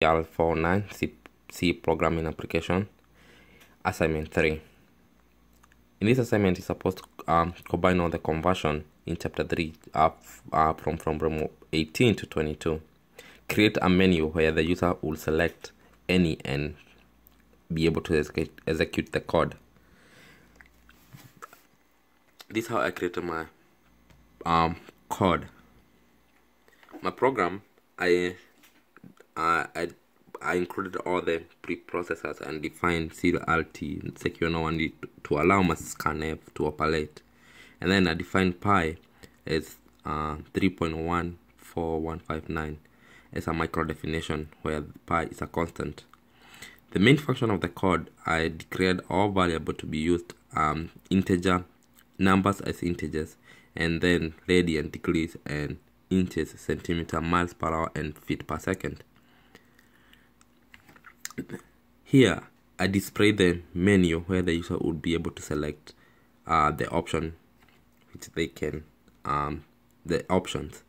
49 C programming application. Assignment 3. In this assignment, you're supposed to combine all the conversion in chapter 3 from 18 to 22. Create a menu where the user will select any and be able to execute the code. This is how I created my code. My program, I included all the preprocessors and defined CLT and secure no one to allow my scanf to operate. And then I defined pi as 3.14159 as a micro definition where pi is a constant. The main function of the code, I declared all variables to be used integer numbers as integers, and then radian, degrees, and inches, centimeter, miles per hour, and feet per second. Here I display the menu where the user would be able to select the option which they can the options.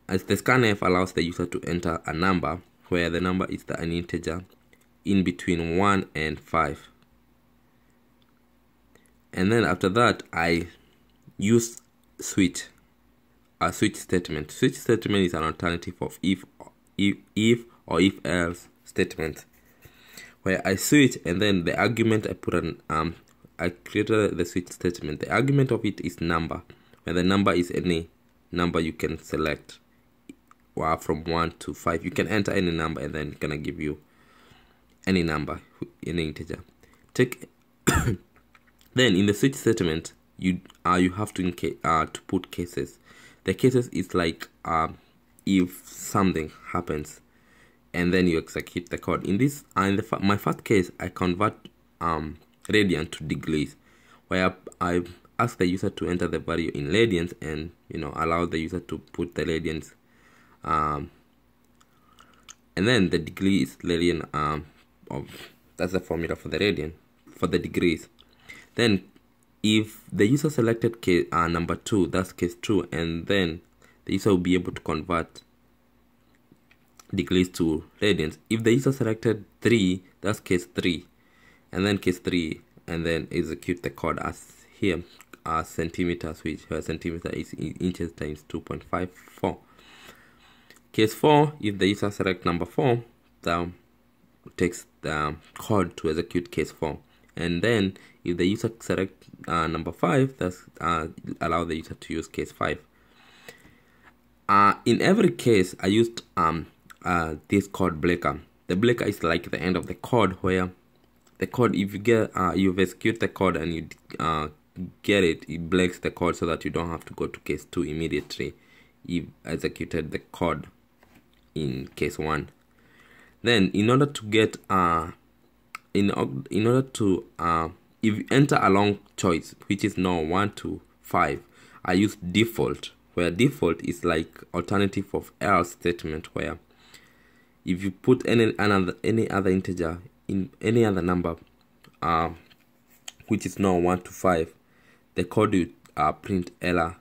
As the scanf allows the user to enter a number where the number is an integer in between 1 and 5. And then after that, I use switch, a switch statement. Switch statement is an alternative of if or if else statement, where I switch and then the argument I put I created the switch statement. The argument of it is number, where the number is any number you can select from 1 to 5. You can enter any number and then it's gonna give you any number, any integer. Then in the switch statement, you have to put cases. The cases is like if something happens, and then you execute the code. In this, my first case, I convert radian to degrees, where I ask the user to enter the value in radians, and allow the user to put the radians, and then the degree is radian that's the formula for the radian for the degrees. Then if the user selected case number 2, that's case 2, and then the user will be able to convert degrees to radians. If the user selected 3, that's case 3, and then case 3, and then execute the code as here, centimeters, which centimeter is inches times 2.54. Case 4, if the user select number 4, that takes the code to execute case 4. And then if the user select number 5, that's allow the user to use case 5. In every case, I used this code breaker. The breaker is like the end of the code, where the code, if you get you execute the code and you get it, it breaks the code so that you don't have to go to case 2 immediately. You've executed the code in case 1. Then in order to get in order to if you enter a long choice, which is now 1 to 5, I use default, where default is like alternative of else statement, where if you put any other integer in any other number which is now 1 to 5, the code will print error.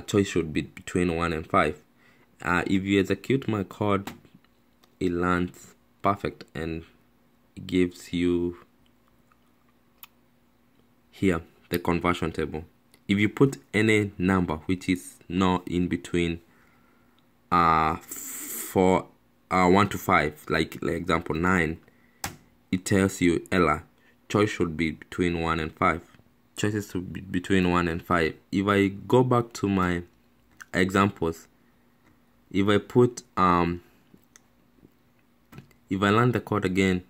Choice should be between 1 and 5. If you execute my code, it lands perfect and it gives you here the conversion table. If you put any number which is not in between 1 to 5, like example 9, it tells you error. Choice should be between 1 and 5. Choices to be between 1 and 5. If I go back to my examples, if I put if I run the code again,